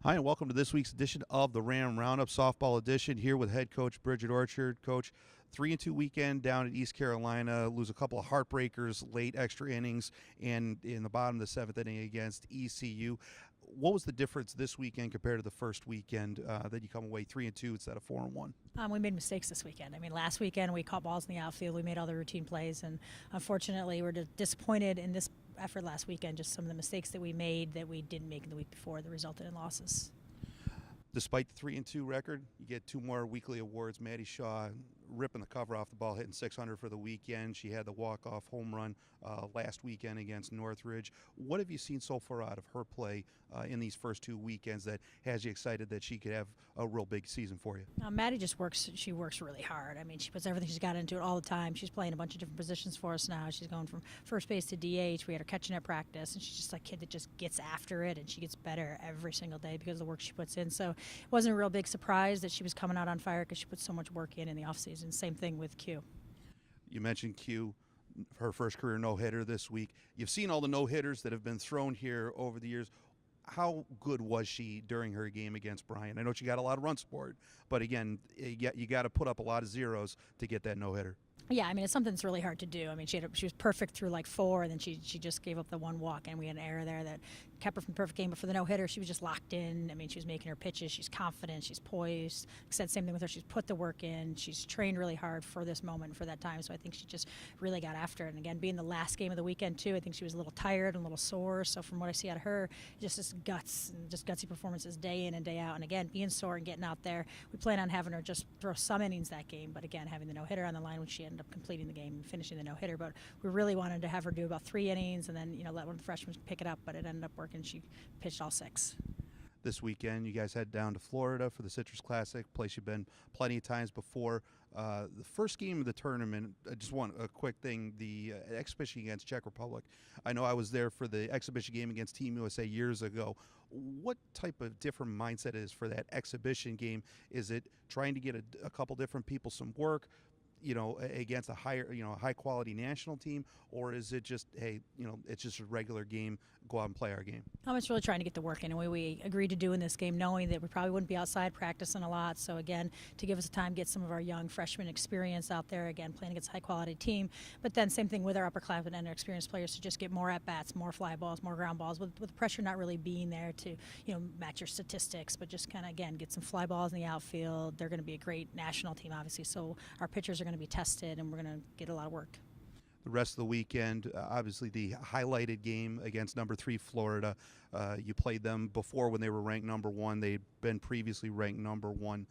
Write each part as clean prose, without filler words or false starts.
Hi, and welcome to this week's edition of the Ram Roundup Softball Edition. Here with head coach Bridget Orchard. Coach, 3-2 weekend down at East Carolina. Lose a couple of heartbreakers, late extra innings, and in the bottom of the seventh inning against ECU. What was the difference this weekend compared to the first weekend that you come away 3-2 instead of 4-1? We made mistakes this weekend. I mean, last weekend we caught balls in the outfield. We made all the routine plays, and unfortunately, we're disappointed in this effort last weekend. Just some of the mistakes that we made that we didn't make in the week before that resulted in losses. Despite the 3-2 record, you get two more weekly awards. Maddie Shaw ripping the cover off the ball, hitting 600 for the weekend. She had the walk-off home run last weekend against Northridge. What have you seen so far out of her play in these first two weekends that has you excited that she could have a real big season for you? Maddie just works. She works really hard. I mean, she puts everything she's got into it all the time. She's playing a bunch of different positions for us now. She's going from first base to DH. We had her catching at practice, and she's just a kid that just gets after it, and she gets better every single day because of the work she puts in. So it wasn't a real big surprise that she was coming out on fire because she put so much work in the offseason. Same thing with Q. You mentioned Q, her first career no-hitter this week. You've seen all the no-hitters that have been thrown here over the years. How good was she during her game against Bryan? I know she got a lot of run support, but again, you got to put up a lot of zeros to get that no-hitter. Yeah, I mean, it's something that's really hard to do. I mean, she was perfect through like 4, and then she just gave up the one walk, and we had an error there that kept her from the perfect game. But for the no-hitter, she was just locked in. I mean, she was making her pitches. She's confident. She's poised. I said same thing with her. She's put the work in. She's trained really hard for this moment, for that time. So I think she just really got after it. And again, being the last game of the weekend too, I think she was a little tired and a little sore. So from what I see out of her, just this guts and just gutsy performances day in and day out. And again, being sore and getting out there, we plan on having her just throw some innings that game. But again, having the no-hitter on the line when she ended up completing the game and finishing the no-hitter. But we really wanted to have her do about 3 innings and then let one of the freshmen pick it up. But it ended up working. She pitched all 6. This weekend, you guys head down to Florida for the Citrus Classic, place you've been plenty of times before. The first game of the tournament, I just want a quick thing, the exhibition against Czech Republic. I know I was there for the exhibition game against Team USA years ago. What type of different mindset is for that exhibition game? Is it trying to get a couple different people some work, against a high quality national team, or is it just, hey, it's just a regular game, go out and play our game? It's really trying to get the work in, and we agreed to do in this game knowing that we probably wouldn't be outside practicing a lot. So again, to give us the time, get some of our young freshmen experience out there, again, playing against a high quality team. But then same thing with our upperclassmen and our experienced players to just get more at bats, more fly balls, more ground balls, with the pressure not really being there to match your statistics, but just kind of again get some fly balls in the outfield. They're going to be a great national team, obviously, so our pitchers are going to be tested, and we're going to get a lot of work. The rest of the weekend, obviously the highlighted game against number 3 Florida. You played them before when they were ranked number 1. They'd been previously ranked number 1.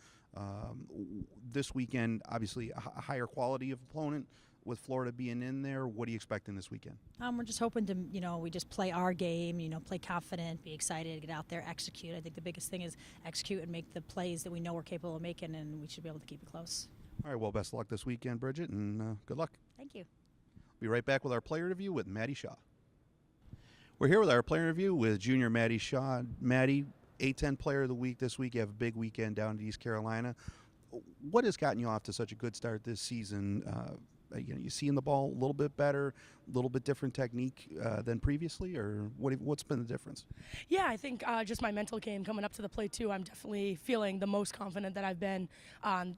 This weekend, obviously a higher quality of opponent with Florida being in there. What are you expecting this weekend? We're just hoping to, we just play our game, play confident, be excited, get out there, execute. I think the biggest thing is execute and make the plays that we know we're capable of making, and we should be able to keep it close. All right, well, best of luck this weekend, Bridget, and good luck. Thank you. We'll be right back with our player review with Maddie Shaw. We're here with our player review with junior Maddie Shaw. Maddie, A-10 player of the week this week. You have a big weekend down at East Carolina. What has gotten you off to such a good start this season? You seeing the ball a little bit better, a little bit different technique than previously, or what's been the difference? Yeah, I think just my mental game coming up to the plate too. I'm definitely feeling the most confident that I've been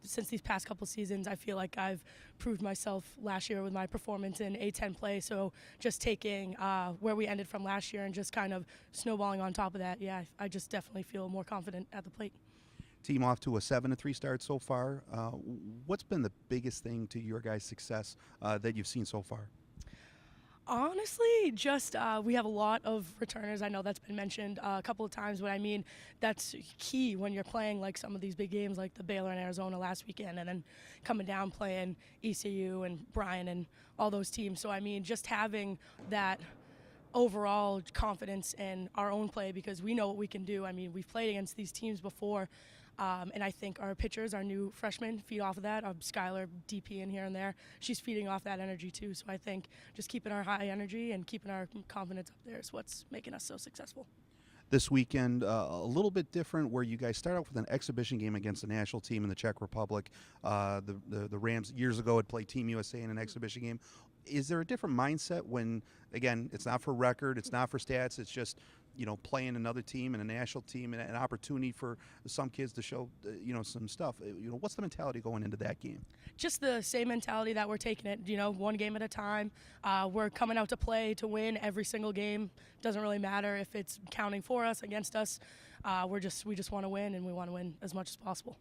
since these past couple seasons. I feel like I've proved myself last year with my performance in A-10 play. So just taking where we ended from last year and just kind of snowballing on top of that. Yeah, I just definitely feel more confident at the plate. Team off to a 7-3 start so far. What's been the biggest thing to your guys' success that you've seen so far? Honestly, just we have a lot of returners. I know that's been mentioned a couple of times, but I mean, that's key when you're playing like some of these big games like the Baylor and Arizona last weekend, and then coming down playing ECU and Bryan and all those teams. So I mean, just having that overall confidence in our own play, because we know what we can do. I mean, we've played against these teams before. And I think our pitchers, our new freshmen, feed off of that. Skylar, DP in here and there, she's feeding off that energy too. So I think just keeping our high energy and keeping our confidence up there is what's making us so successful. This weekend, a little bit different, where you guys start off with an exhibition game against the national team in the Czech Republic. The Rams years ago had played Team USA in an exhibition game. Is there a different mindset when, again, it's not for record, it's not for stats, it's just playing another team and a national team and an opportunity for some kids to show, some stuff. What's the mentality going into that game? Just the same mentality that we're taking it, one game at a time. We're coming out to play to win every single game. Doesn't really matter if it's counting for us, against us. We just want to win, and we want to win as much as possible.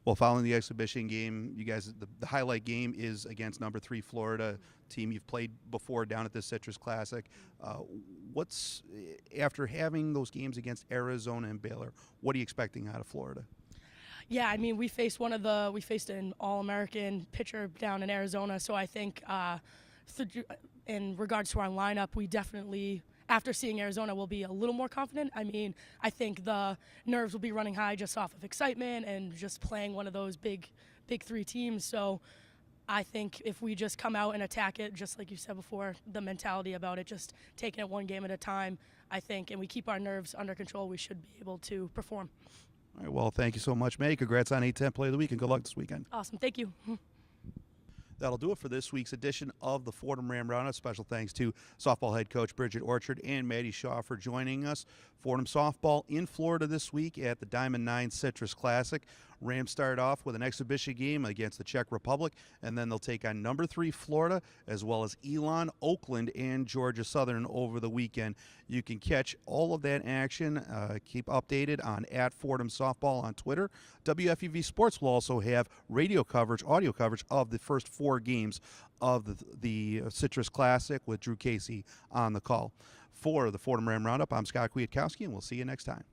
Well, following the exhibition game, you guys, the highlight game is against number 3 Florida, team you've played before down at the Citrus Classic. What's after having those games against Arizona and Baylor? What are you expecting out of Florida? Yeah, I mean, we faced an All-American pitcher down in Arizona, so I think in regards to our lineup, we definitely, after seeing Arizona, we'll be a little more confident. I mean, I think the nerves will be running high just off of excitement and just playing one of those big 3 teams. So I think if we just come out and attack it, just like you said before, the mentality about it, just taking it one game at a time, I think, and we keep our nerves under control, we should be able to perform. All right, well, thank you so much, May. Congrats on A10 Play of the Week, and good luck this weekend. Awesome. Thank you. That'll do it for this week's edition of the Fordham Ram Roundup. Special thanks to softball head coach Bridget Orchard and Maddie Shaw for joining us. Fordham softball in Florida this week at the Diamond 9 Citrus Classic. Rams start off with an exhibition game against the Czech Republic, and then they'll take on number 3 Florida, as well as Elon, Oakland, and Georgia Southern over the weekend. You can catch all of that action. Keep updated on @Fordham Softball on Twitter. WFUV Sports will also have radio coverage, audio coverage of the first 4 games of the Citrus Classic with Drew Casey on the call. For the Fordham Ram Roundup, I'm Scott Kwiatkowski, and we'll see you next time.